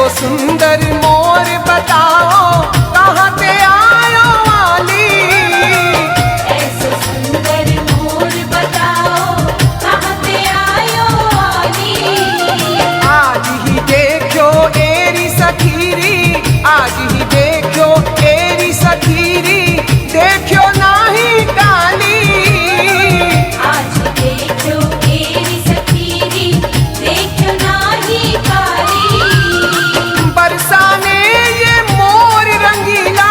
ऐसो सुंदर मोर बताओ कहाँ ते आयो वाली। ऐसो सुंदर मोर बताओ कहाँ ते आयो वाली। आज ही देखो एरी सखीरी, आज ही देखो एरी सखीरी, देखो नाही काली। आज देखो एरी सखीरी, देखो नाही काली। बरसाने ये मोर रंगीला,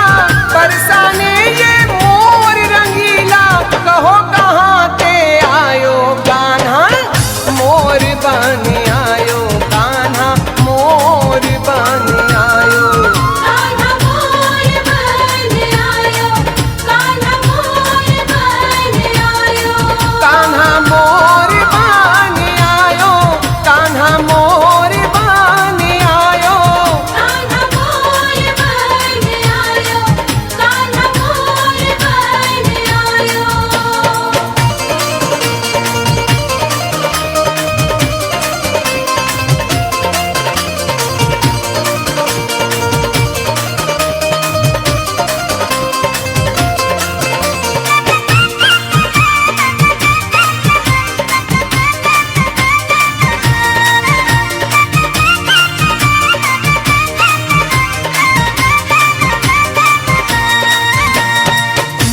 बरसाने ये मोर रंगीला, कहो कहाँ ते आयो कान्हा मोर बन आयो, कान्हा मोर बन आयो। कान्हा मोर बन आयो, कान्हा मोर बन आयो। कान्हा मोर बन आयो, कान्हा मोर बन आयो। कान्हा मोर बन आयो, कान्हा मोर बन आयो।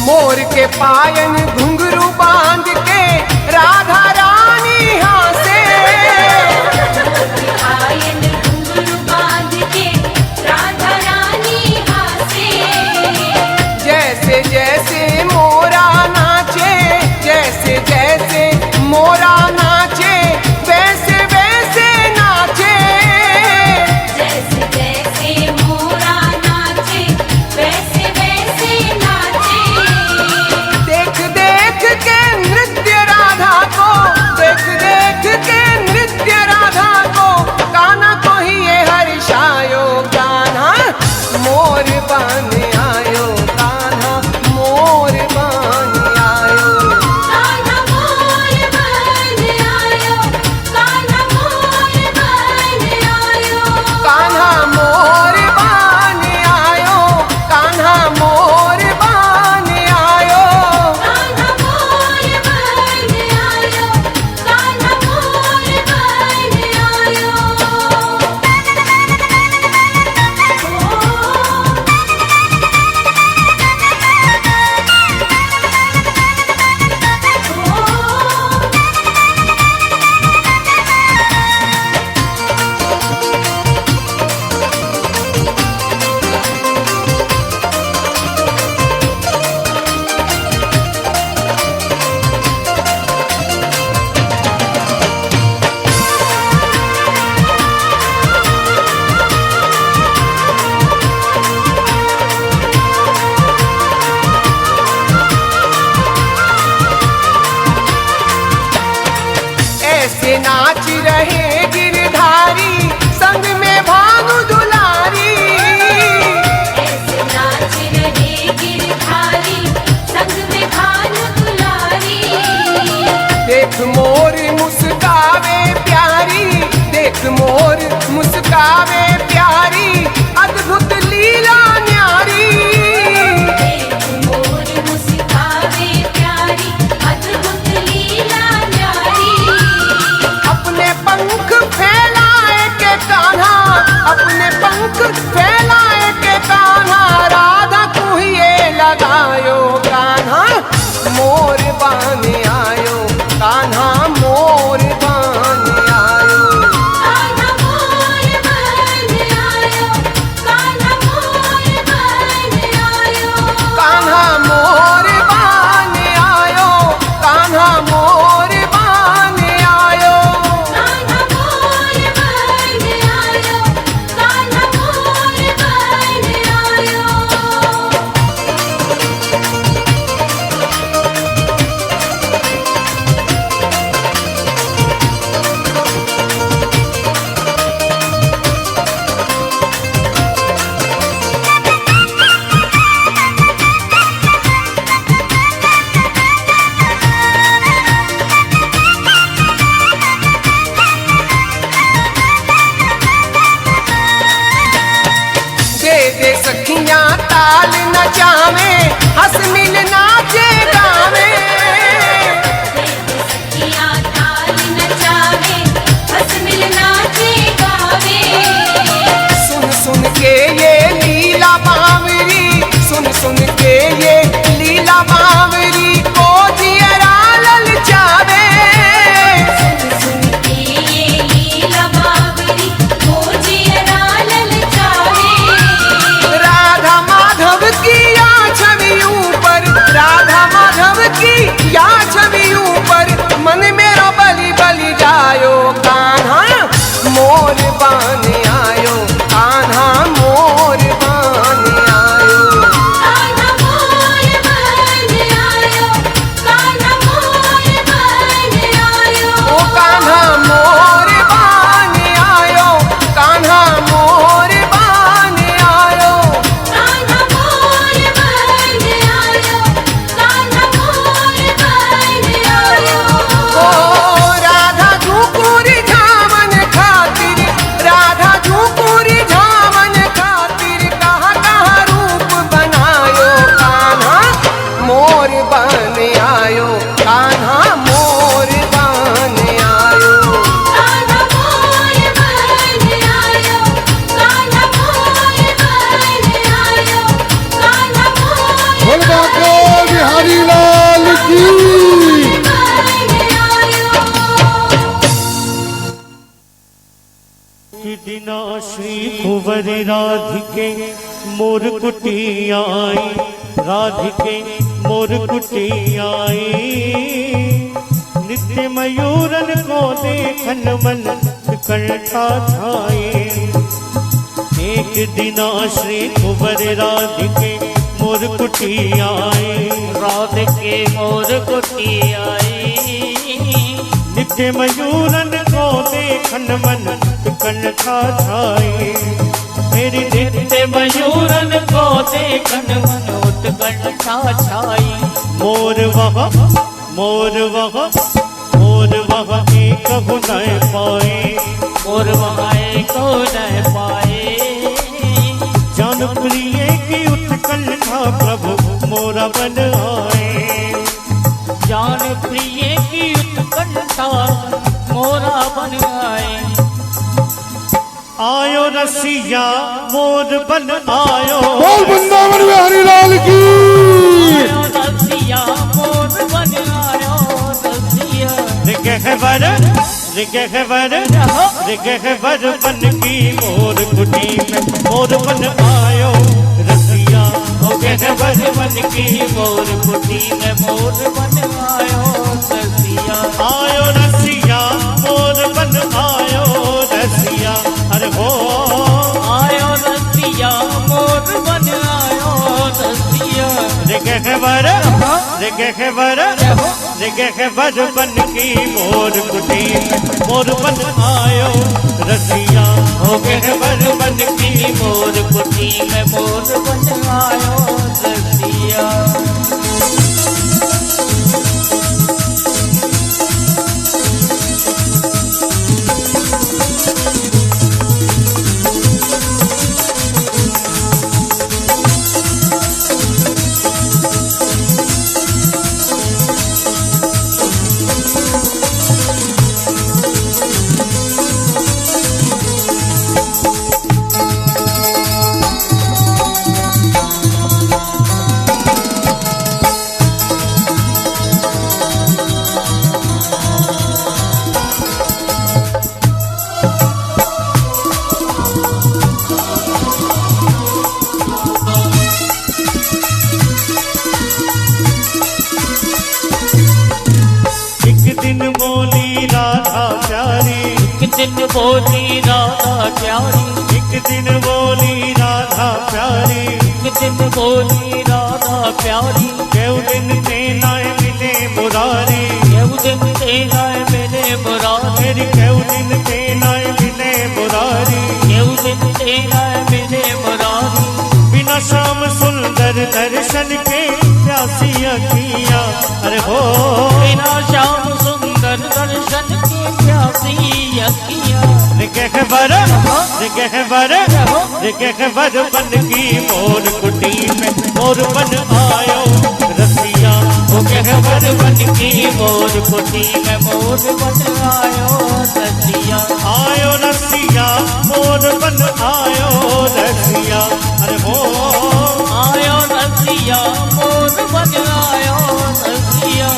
मोर के पायन घुंघरू बांध के राधा रानी हासे। आयन घुंघरू बांध के राधा रानी हासे। जैसे जैसे मोरा नाचे, जैसे जैसे मोरा नाचे, वैसे वैसे नाचे। जैसे जैसे मोरा नाचे, वैसे वैसे नाचे। देख देख के नृत्य राधा को, देख देख के नृत्य राधा को, कान्हा को ही ये हर्षायो। कान्हा मोर बन आयो, कान्हा मोर बन आयो। कान्हा मोर बन आयो, कान्हा मोर बन आयो। कान्हा मोर बन आयो, कान्हा मोर बन आयो। कान्हा मोर बन आयो, कान्हा मोर बन आयो। ऐसे नाच रहे गिरधारी, संग में भानु दुलारी। ऐसे नाच रहे गिरधारी, संग में भानु दुलारी। देख मोर मुस्कावे प्यारी, देख मोर मुस्कावे प्यारी, अद्भुत लीला न्यारी। देख मोर मुस्कावे प्यारी, अद्भुत लीला न्यारी। अपने पंख फैलाए के कान्हा, अपने पंख फैलाए के कान्हा, राधा को ही ये लगायो। कान्हा मोर बन आयो, कान्हा मोर बन आयो। कान्हा मोर बन आयो, कान्हा मोर बन आयो। कान्हा मोर बन आयो, कान्हा मोर बन आयो। कान्हा मोर बन आयो, कान्हा मोर बन हंस मिल नाचे गावे। सखियाँ ताल नचावे, हंस मिल नाचे गावे। सुन सुन के ये लीला बावरी, सुन सुन के ये लीला बावरी को जियरा ललचावे। सुन सुन के ये लीला बावरी को जियरा ललचावे। राधा माधव की या छवि ऊपर, राधा माधव की या छवि ऊपर मन मेरो बलि बलि जायो। कान्हा मोर बन आयो, कान्हा मोर बन आयो। कान्हा मोर बन आयो, कान्हा मोर बन आयो। ओ कान्हा मोर बन आयो, कान्हा मोर बन आयो। कान्हा मोर बन आयो, कान्हा मोर बन आयो। ओ राधा झुकुरी झामन खातिर, राधा झुकुरी झामन खातिर कहाँ कहाँ रूप बनायो। कान्हा मोर बन आयो, कान्हा मोर बन आयो। कान्हा मोर बन आयो, कान्हा मोर बन आयो। कान्हा मोर बोल बाके बिहारी लाल की। बन आयो। दिना श्री कुंवर राधिके मोर कुटी आई, राधिके मोर कुटी आई। नित्य मयूरन को देखन मन कंठा छाए। एक दिना श्री कुंवर राधिके मोर कुटी आई, राधिके मोर कुटी आई। नित्य मयूरन को देखन मन कंठा छाए। मेरी नित्य मयूरन को देखन मन उत्कंठा छाई। मोर वह, मोर वह, मोर वह एक न पाए। मोर वहाए को न पाए। जान प्रिय की उत्कंठा प्रभु मोरा बन आए। जान प्रिय की उत्कंठा मोरा बन आए। आयो रसिया मोर बन आयो। बोल वृंदावन बिहारी लाल की। आयो रसिया मोर बन आयो रसिया। रिगहवर, रिगहवर, रिगहवर बन की मोर कुटी में मोर बन आयो रसिया। ओ गहवर बन की मोर कुटी में मोर बन आयो रसिया। आयो रसिया मोर बन आयो रसिया। अरे हो आयो रसिया मोर बन आयो रसिया। रिगहवर, रिगहवर, रिगहवर बन की मोर कुटी में मोर बन आयो रसिया। ओ गहवर बन की मोर कुटी में मोर बन आयो रसिया। दिन बोली राधा प्यारी, एक दिन बोली राधा प्यारी, एक दिन बोली राधा प्यारी। केउ दिन तेना मिले मुरारी, केउ दिन तेना मिले मुरारी, मेरी केउ दिन तेना मिले मुरारी, केउ दिन तेना मिले मुरारी। बिना श्याम सुंदर दर्शन के प्यासी अखियाँ, अरे हो बिना श्याम सुंदर दर्शन के प्यासी अखियाँ। रिगहवर बन की मोर कुटी में मोर बन आयो। वो गहवर बन की मोर कुटी में मोर बन आयो रसिया। आयो रसिया मोर बन आयो रसिया। अरे मोर आयो रसिया मोर बन आयो रसिया।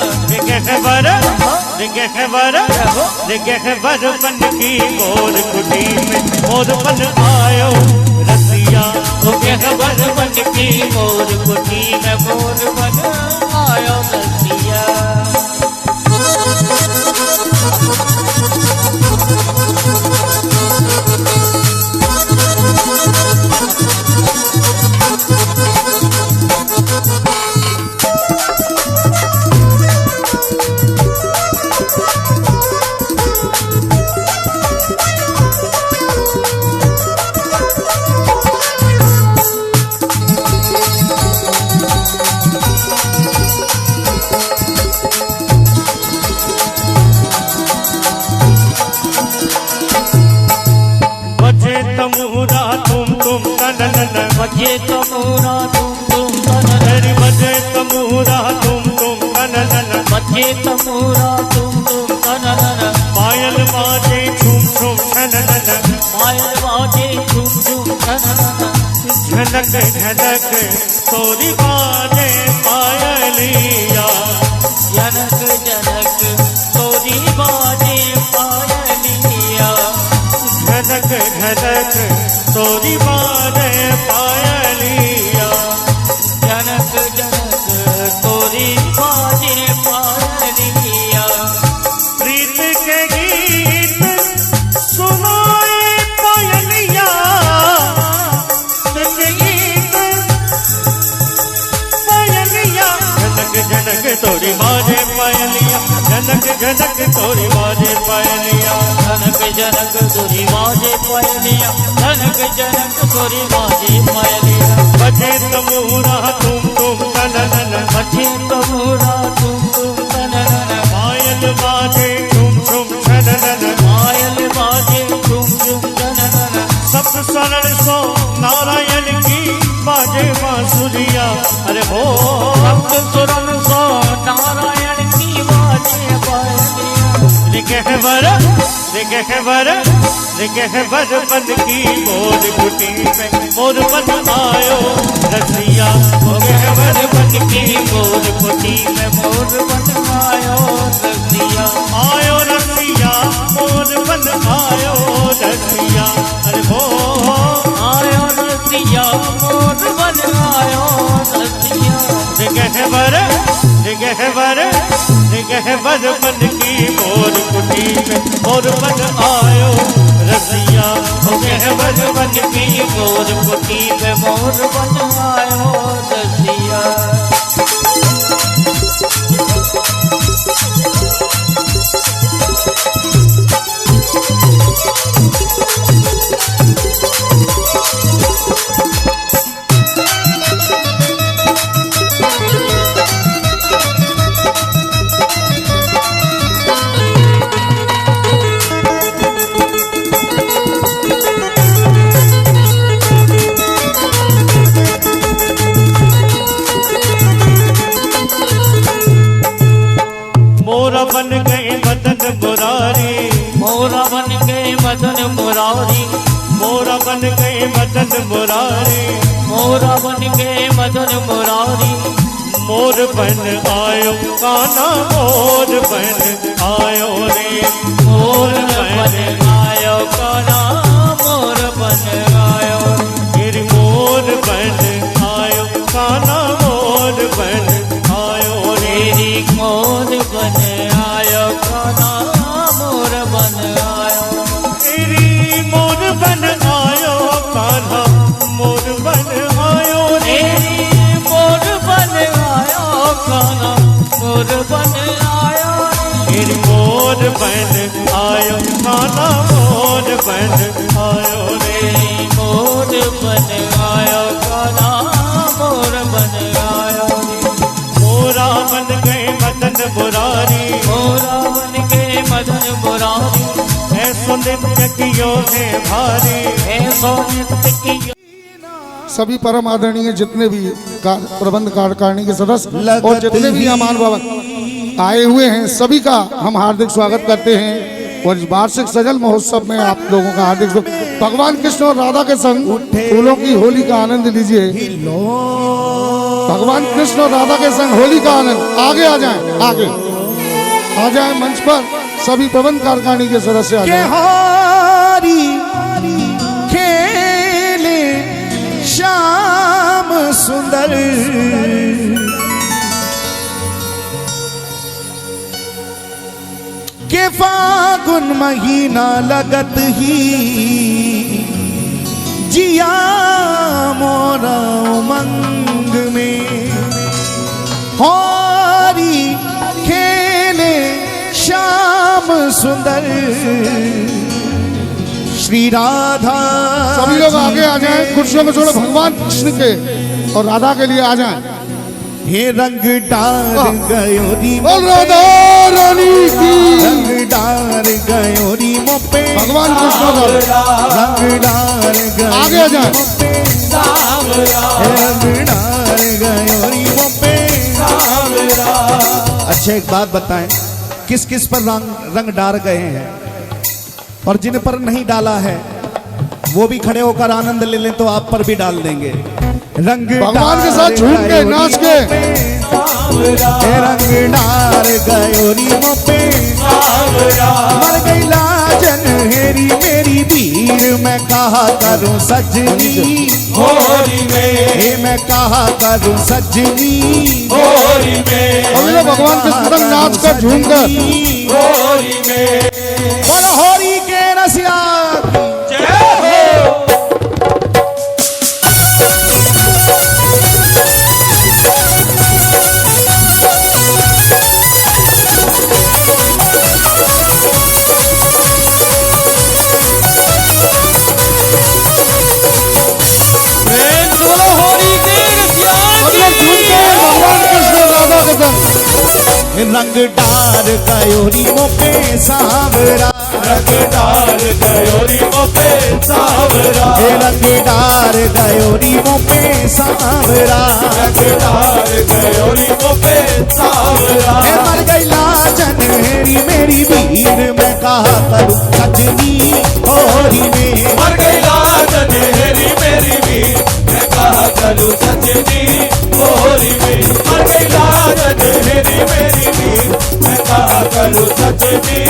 गहवर बन की मोर कुटी में मोर बन आयो रसिया। वो गहवर बन की मोर कुटी में मोर बन आयो रसिया। बजे तमूरा तुम तनन बजे तमूरा तुम तनन। तेरी बजे तमूरा तुम तनन बजे तमूरा तुम तनन। पायल बाजे झूम झूम छनन पायल बाजे झूम झूम तनन। झनक झनक तोरी बाजे पायलिया। जनक जनक तोरी बाजे पायलिया। झनक झनक तोरी बाजे पायलिया। जनक जनक तोरी बाजे पायलिया। प्रीत के गीत सुनाए पायलिया। प्रीत के गीत पायलिया। झनक झनक तोरी बाजे पायलिया। झनक झनक तोरी बाजे पायलिया। जनक जनक तोरी बाजे पायलिया। जनक जनक तोरी बाजे पायलिया। बजे तमूरा तुम तनन बजे तमूरा तुम तनन। पायल बाजे झूम झूम छनन पायल बाजे झूम झूम तनन। सप्त शरण सो नारायण की बाजे बांसुरिया। अरे हो सप्त सुरन सो नारायण की बाजे पायलिया। गहवर बन की मोर कुटी में मोर बन आयो रसिया। वो गहवर बन की मोर कुटी में मोर बन आयो रसिया। आयो रसिया मोर बन आयो रसिया। अरे हो आयो रसिया मोर बन आयो रसिया। गहवर बन की मोर कुटी में मोर बन आयो रसिया। वो गहवर बन की मोर कुटी में मोर बन आयो रसिया। मोरा बन गए मदन मुरारी। मोरा बन गए मदन मुरारी। मोरा बन गए मदन मुरारी। मोरा बन गए मदन मुरारी। मोर बन आयो काना मोर बन आयो रे। मोर बन आयो काना मोर बन आयो। गिर मोर बन आयो काना मोर बन आयो रे। तेरी मोर बन आयो काना मोर बन आयो। तेरी मोर बन आयो कान्हा मोर बन आयो रे। तेरी मोर बन आयो काना मोर बन आयो। तेरी मोर बन आयो काना मोर बन आयो रे। तेरी मोर बन आयो काना मोर बन आयो। मोरा बन गए मदन मुरारी। मोरा बन गए मदन मुरारी। ऐसो नित्य कियो है भारी। ऐसो नित्य की सभी परम आदरणीय जितने भी प्रबंध कार्यकारिणी के सदस्य और जितने भी यहाँ भवन आए हुए हैं, सभी का हम हार्दिक स्वागत करते हैं। और इस वार्षिक सजल महोत्सव में आप लोगों का हार्दिक भगवान कृष्ण और राधा के संग फूलों की होली का आनंद लीजिए। भगवान कृष्ण और राधा के संग होली का आनंद। आगे आ जाएं, आगे आ जाएं मंच पर सभी प्रबंध कार्यकारिणी के सदस्य आ जाएं। हारी खेले श्याम सुंदर के फागुन महीना लगत ही जिया मोरा उमंग में। हारी खेले श्याम सुंदर श्री राधा। सभी लोग आगे आ जाएं, कुर्सियों में छोड़ो, भगवान कृष्ण के और राधा के लिए आ जाएं। हे रंग डार गयोरी बोल राधा रानी की। रंग डार गयोरी मोपे भगवान कृष्ण का रंग डार गयोरी आगे आ जाएं। रंग डार गयोरी मोपे। अच्छा एक बात बताएं, किस किस पर रंग डाल गए हैं और जिन पर नहीं डाला है वो भी खड़े होकर आनंद ले लें तो आप पर भी डाल देंगे। रंग भगवान के साथ झूम के नाच के। रंग डार गयोरी मोपे मर गई लाजन हेरी मेरी धीर। मैं कहा करूं सजनी होरी में, मैं कहा करूं सजनी होरी में। सभी लोग भगवान के साथ नाच कर झूम कर। होरी में बोलो होरी के रसिया रंग डार गयोरी मोपे सावरा। रंग डार गयोरी मोपे सावरा। रंग डार गयोरी मोपे सावरा। रंग डार गयोरी मोपे सावरा। मर गई लाजन हेरी मेरी भीड़। मैं कहा करूं सजनी होरी में। मर गई लाजन हेरी मेरी भीड़। मैं कहा करूं सजनी होरी में। मर गई लाजन हेरी मेरी भीड़। मैं कहा करूं सजनी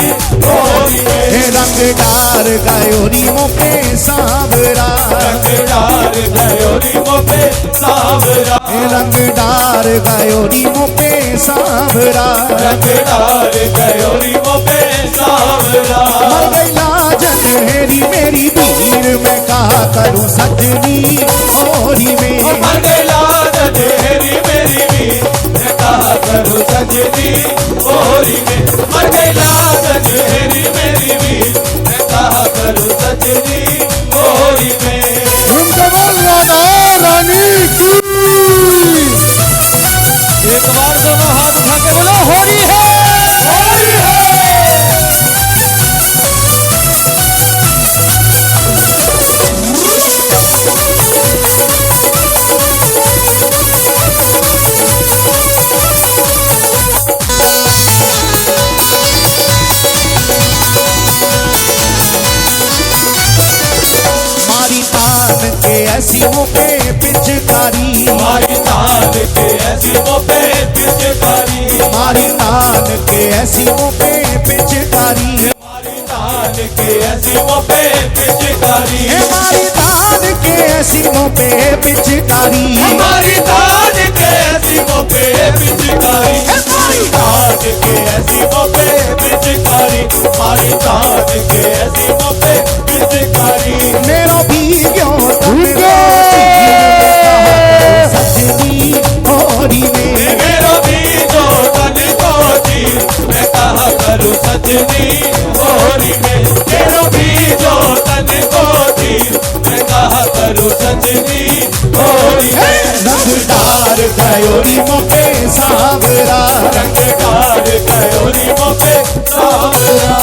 होरी में। रंग डार गयोरी मोपे सावरा। रंग डार गयोरी मोपे सावरा। रंग डार गयोरी मोपे सावरा। रंग डार गयोरी मोपे सावरा। मर गई लाजन हेरी मेरी भीड़। मैं कहा करूं सजनी होरी में। मर गई लाजन हेरी मेरी भीड़। मैं कहा करूं सजनी होरी में। मर गई लाजन हेरी मेरी भीड़। मैं कहा करूं सजनी होरी में। राधा रानी की। एक बार दोनों हाथ उठा के बोलो होली है, होली है। के ऐसी मोपे पिचकारी। मारी तान के ऐसी मोपे पिचकारी। मारी तान के ऐसी मोपे पिचकारी। मारी तान के ऐसी मोपे पिचकारी। मारी तान के ऐसी मोपे पिचकारी। मारी तान के ऐसी मोपे पिचकारी। मारी तान के ऐसी मोपे पिचकारी। मारी तान के ऐसी मोपे पिचकारी। मेरा भी क्यों सजनी होरी में। मेरा भी जो तन को जी। मैं कहा करूं सजनी होरी में। मेरा भी जो तन को जी। मैं कहा करूं सजनी होरी में। रंग डार गयोरी मोपे सावरा। रंग डार गयोरी मोपे सावरा।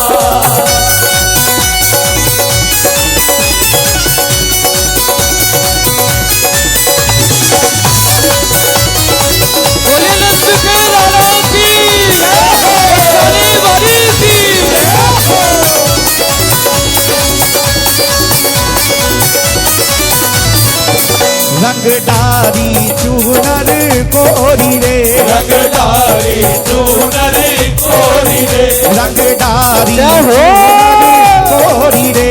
रंगदारी चूनर कोरी रे रंगदारी चूनर कोरी रे रंगदारी कोरी रे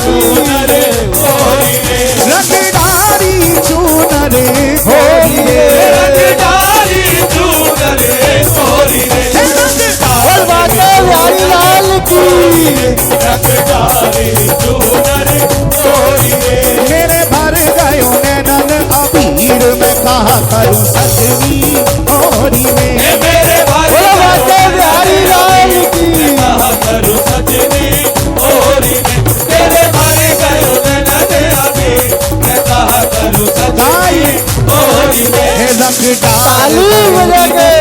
चूनर कोरी रे रंगदारी चूनर कोरी रे रंगदारी चूनर कोरी रे और बाटे बिहारी लाल की रंगदारी चूनर कोरी रे मेरे भर गयो नैनन अबीर में कहा करूं सजनी कोरी में मेरे भाई और बाटे बिहारी लाल की कहा करूं सजनी कोरी रे तेरे भाई गयो नैनन अभी मैं कहा करूं सजनी कोरी रे ताली बजाके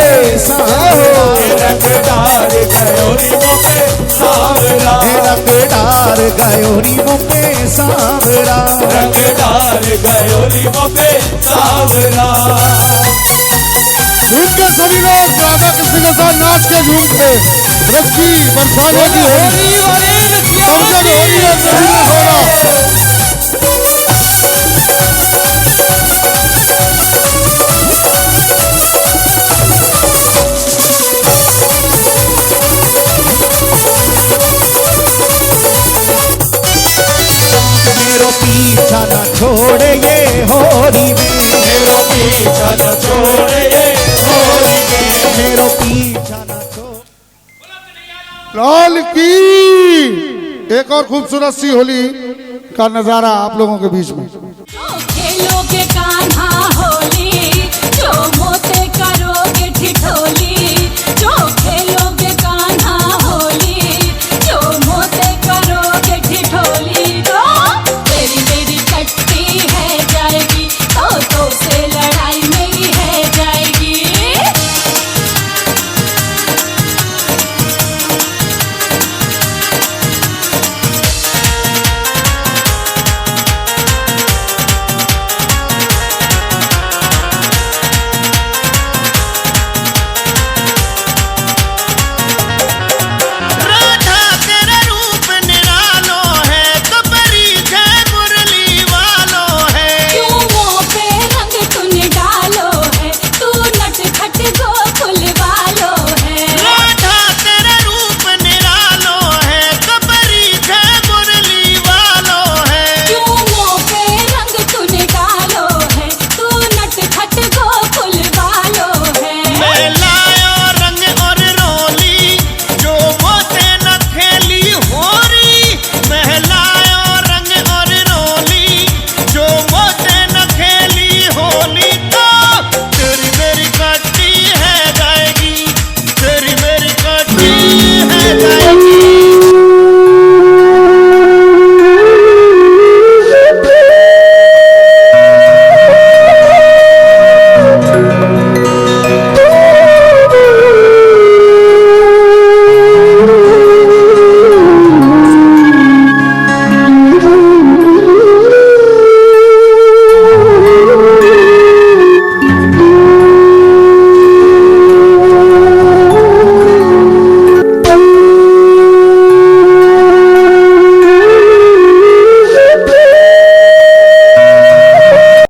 रंगदार गयोरी मोके सावरा रंगदार गयोरी मुके सावरा रंगदार गयोरी मोके सावरा इनके सभी लोग राधा कृष्ण के साथ नाच के झूम के ब्रज की बरसाने की होली समझन होली है सभी ने बोला मेरो पीछा न छोड़े ये होली में मेरो पीछा न छोड़े ये होली में मेरो पीछा न छोड़े लाल की एक और खूबसूरत सी होली का नजारा आप लोगों के बीच में